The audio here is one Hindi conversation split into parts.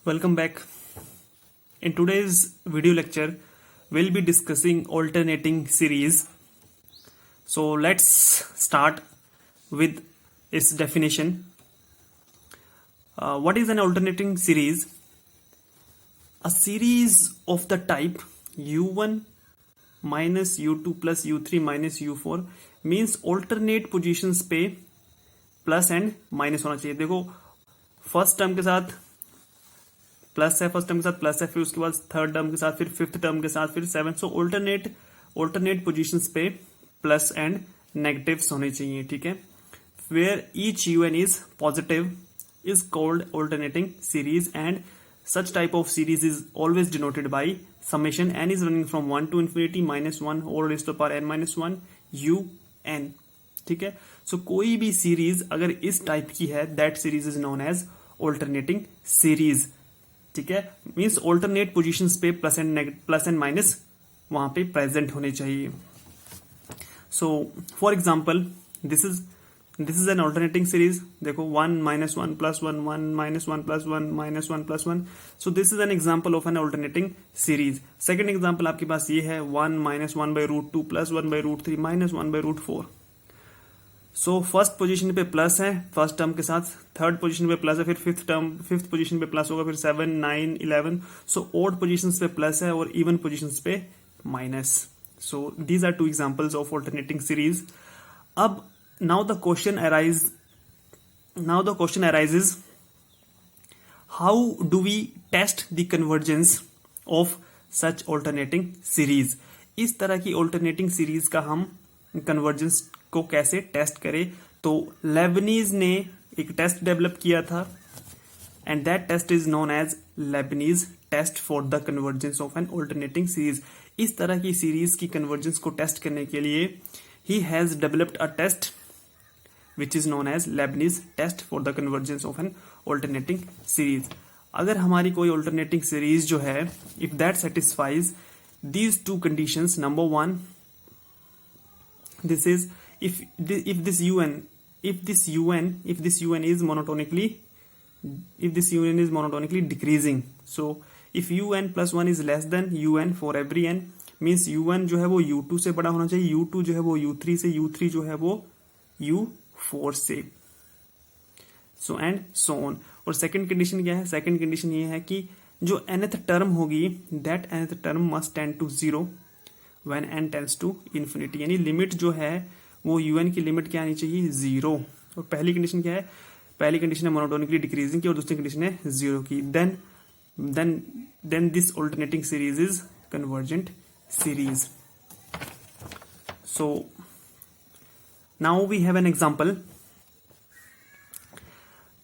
Welcome back. In today's video lecture, we'll be discussing alternating series. So let's start with its definition. What is an alternating series? A series of the type u1 minus u2 plus u3 minus u4 means alternate positions पे प्लस एंड माइनस होना चाहिए. देखो फर्स्ट टर्म के साथ प्लस है, फर्स्ट टर्म के साथ प्लस है, फिर उसके बाद थर्ड टर्म के साथ, फिर फिफ्थ टर्म के साथ, फिर सेवन. सो ऑल्टरनेट पोजीशंस पे प्लस एंड नेगेटिव्स होने चाहिए. ठीक है. Where each u n is positive is called alternating series, and such type of series is always denoted by summation n is running from 1 to infinity minus 1 all raised to the power n minus 1 un. ठीक है. सो कोई भी सीरीज अगर इस टाइप की है that series is known as alternating series. ठीक है. मीन्स ऑल्टरनेट पोजिशंस पे प्लस एंड माइनस वहां पे प्रेजेंट होने चाहिए. So for example this is an alternating series. देखो 1 minus 1 plus 1 1 minus 1 plus 1 minus 1 plus 1. So this is an example of an alternating series. Second example आपके पास ये है 1 minus 1 by root 2 plus 1 by root 3 minus 1 by root 4. So first position पे प्लस है फर्स्ट टर्म के साथ, थर्ड पोजीशन पे प्लस है, फिर फिफ्थ पोजीशन पे प्लस होगा, फिर 7 9 11. सो ऑड पोजीशंस पे प्लस है और इवन पोजीशंस पे minus. So these are two examples of alternating series. अब now the question arises, how do we test the convergence of such alternating series? इस तरह की alternating series का हम convergence को कैसे टेस्ट करें? तो लेबनीज ने एक टेस्ट डेवलप किया था and that test is known as Leibniz test for the convergence of an alternating series. इस तरह की सीरीज की कन्वर्जेंस को टेस्ट करने के लिए he has developed a test which is known as Leibniz test for the convergence of an alternating series. अगर हमारी कोई alternating series जो है, if that satisfies these two conditions, number one, this is if this un is monotonically decreasing. So if un plus 1 is less than un for every n, means u1 जो है वो u2 से बड़ा होना चाहिए, u2 जो है वो u3 से, u3 जो है वो u4 से, सो एंड सो ऑन. और सेकंड कंडीशन क्या है? सेकंड कंडीशन ये है कि जो nth टर्म होगी that nth term must tend to zero when n tends to infinity. यानी लिमिट जो है वो un की लिमिट क्या आनी चाहिए? जीरो. और पहली कंडीशन क्या है? पहली कंडीशन है मोनोटोनिकली डिक्रीजिंग की और दूसरी कंडीशन है जीरो की. Then this alternating series is convergent series. So now we have an example.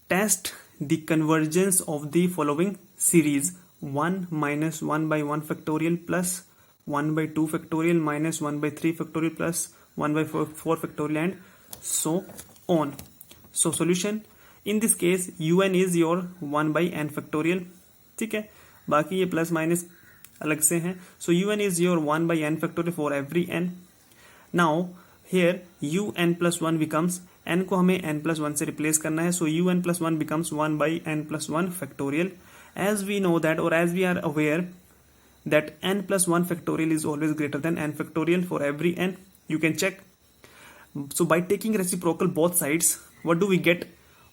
Test the convergence of the following series: 1 minus 1 by 1 factorial plus 1 by 2 factorial minus 1 by 3 factorial plus 1 by 4 factorial and so on. So solution in this case un is your 1 by n factorial. ठीक है. बाकी ये प्लस माइनस अलग से हैं. So un is your 1 by n factorial for every n. Now here un plus 1 becomes, n को हमें n plus 1 से रिप्लेस करना है. so un plus 1 becomes 1 by n plus 1 factorial. As we know that, or as we are aware that n plus 1 factorial is always greater than n factorial for every n. You can check. So by taking reciprocal both sides, what do we get?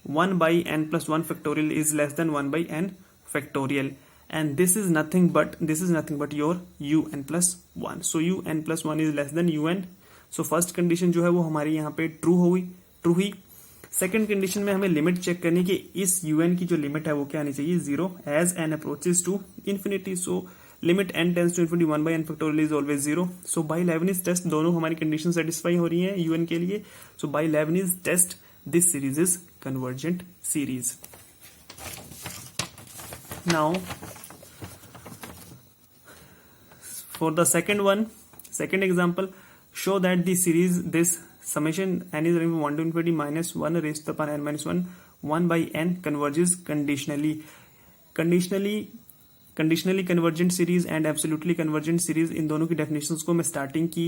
1 by n plus 1 factorial is less than 1 by n factorial, and this is nothing but your un plus 1. so un plus 1 is less than un. So first condition जो है वो हमारी यहाँ पे ट्रू हुई. सेकंड कंडीशन में हमें लिमिट चेक करनी कि इस un की जो लिमिट है वो क्या आनी चाहिए? Zero. As n approaches to infinity, so limit n tends to infinity 1 by n factorial is always zero. So by Leibniz test दोनों हमारी कंडीशन सेटिस्फाई हो रही है un के लिए. So by Leibniz test this series is convergent series. Now for the second example, show that the series this summation n is running from 1 to infinity minus 1 raised to the power n minus 1 by n converges conditionally convergent series and absolutely convergent series. इन दोनों की डेफिनेशंस को मैं स्टार्टिंग की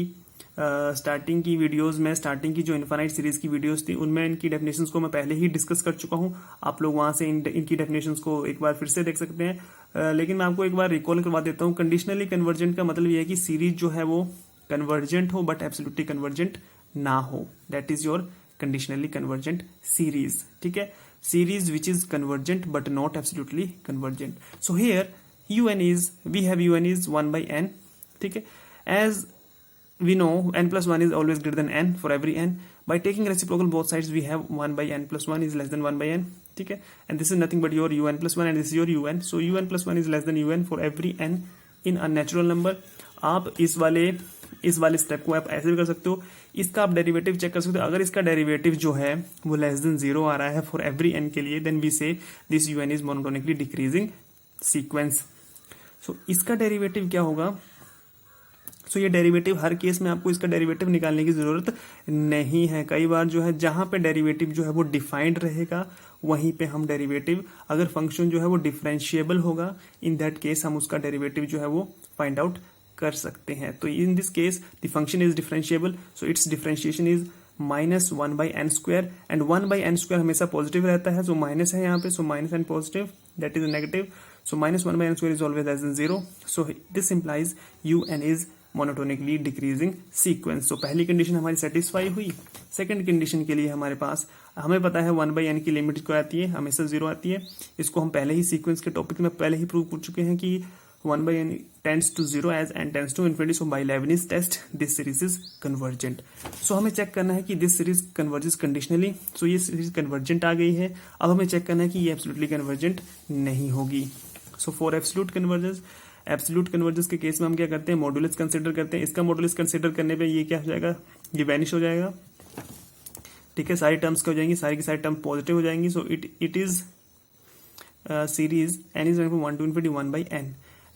स्टार्टिंग की वीडियोस में, स्टार्टिंग की जो इनफाइनाइट सीरीज की वीडियोस थी उनमें इनकी डेफिनेशंस को मैं पहले ही डिस्कस कर चुका हूं। आप लोग वहां से इनकी डेफिनेशंस को एक बार फिर से देख सकते हैं। लेकिन मैं आपको एक बार रिकॉल करवा देता हूं। कंडीशनली कन्वर्जेंट का मतलब यह है कि सीरीज जो है वो कन्वर्जेंट हो बट एब्सोल्युटली कन्वर्जेंट ना हो। That is your conditionally convergent series. ठीक है, series which is convergent but not absolutely convergent. So here un is, we have un is 1 by n. ठीक है, as we know n plus 1 is always greater than n for every n. By taking reciprocal both sides we have 1 by n plus 1 is less than 1 by n. ठीक है, and this is nothing but your un plus 1 and this is your un. So un plus 1 is less than un for every n in a natural number. आप इस वाले स्टेप को आप ऐसे भी कर सकते हो। इसका आप डेरिवेटिव चेक कर सकते हो। अगर इसका डेरिवेटिव जो है वो लेस देन 0 आ रहा है फॉर एवरी n के लिए, then we say this un is monotonically decreasing sequence. So इसका डेरिवेटिव क्या होगा? सो ये डेरिवेटिव हर केस में आपको इसका डेरिवेटिव निकालने की जरूरत नहीं है। कई बार जो है जहां पे डेरिवेटिव जो है वो डिफाइंड रहेगा वहीं पे हम डेरिवेटिव, अगर फंक्शन जो है वो डिफरेंशिएबल होगा, इन दैट केस हम उसका डेरिवेटिव जो है वो फाइंड आउट कर सकते हैं। तो in this case the function is differentiable, so it's differentiation is -1 by n square and 1 by n square हमेशा पॉजिटिव रहता है। सो माइनस है यहाँ पे, so minus and positive that is negative. So minus 1 by n square is always less than 0. So this implies un is monotonically decreasing sequence. So पहली कंडीशन हमारी सेटिस्फाई हुई। सेकंड कंडीशन के लिए हमारे पास, हमें पता है 1 by n की लिमिट को आती है, हमेशा 0 आती है। इसको हम पहले ही सीक्वेंस के टॉपिक में पहले ही प्रूव कर चुके हैं कि 1 by n tends to 0 as n tends to infinity. So by Leibniz test this series is convergent. So हमें चेक करना है कि this series converges conditionally. So ये series convergent आ गई है। अब हमें चेक करना है कि ये absolutely convergent नहीं होगी। सो फॉर एब्सोल्यूट कन्वर्जेंस के केस में हम क्या करते हैं? मॉडुलस कंसीडर करते हैं। इसका मॉडुलस कंसीडर करने पे ये क्या हो जाएगा? ये वैनिश हो जाएगा। ठीक है, सारी टर्म्स क्या हो जाएंगी? सारी की सारी टर्म पॉजिटिव हो जाएंगी। So it is series n is 1 to infinity 1 by n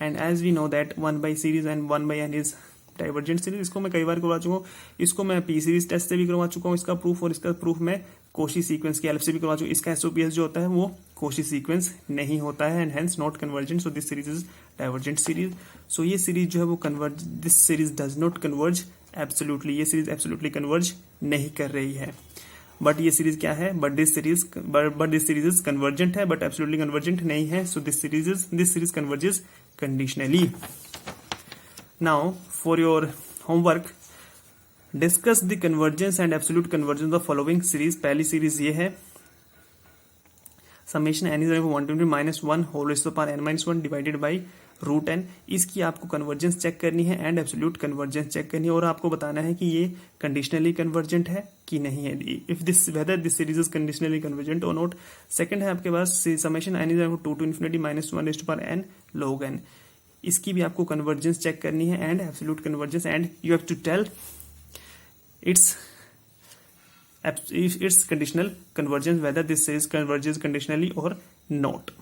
and as we know that 1 by series and 1 by n is divergent series. इसको मैं कई बार करवा चुका हूँ। इसको मैं पी सीरीज टेस्ट से भी करवा चुका हूँ इसका प्रूफ, और इसका प्रूफ मैं कोशी सीक्वेंस की हेल्प से भी करवा चुका हूँ। इसका एसओपीएस जो होता है वो कोशी सीक्वेंस नहीं होता है and hence not convergent. So this series is divergent series. So ये सीरीज जो है वो converge, this series does not converge absolutely. ये सीरीज एब्सोल्युटली कन्वर्ज नहीं कर रही है। बट ये सीरीज क्या है? But this series is convergent है बट एब्सोल्युटली कन्वर्जेंट नहीं है। So this series converges conditionally. Now for your homework, discuss the convergence and absolute convergence of following series. पहली सीरीज ये है summation n is 1 to minus 1 whole raised to the power n minus 1 divided by root n। इसकी आपको कन्वर्जेंस चेक करनी है एंड एब्सोल्यूट कन्वर्जेंस चेक करनी है, और आपको बताना है कि ये कंडीशनली कन्वर्जेंट है कि नहीं है। If this whether this series is conditionally convergent और नॉट। सेकंड है आपके पास summation n is 2 to infinity minus 1 raised to the power n log n। इसकी भी आपको कन्वर्जेंस चेक करनी है and absolute convergence, and you have to tell its conditional convergence whether this series converges conditionally or not.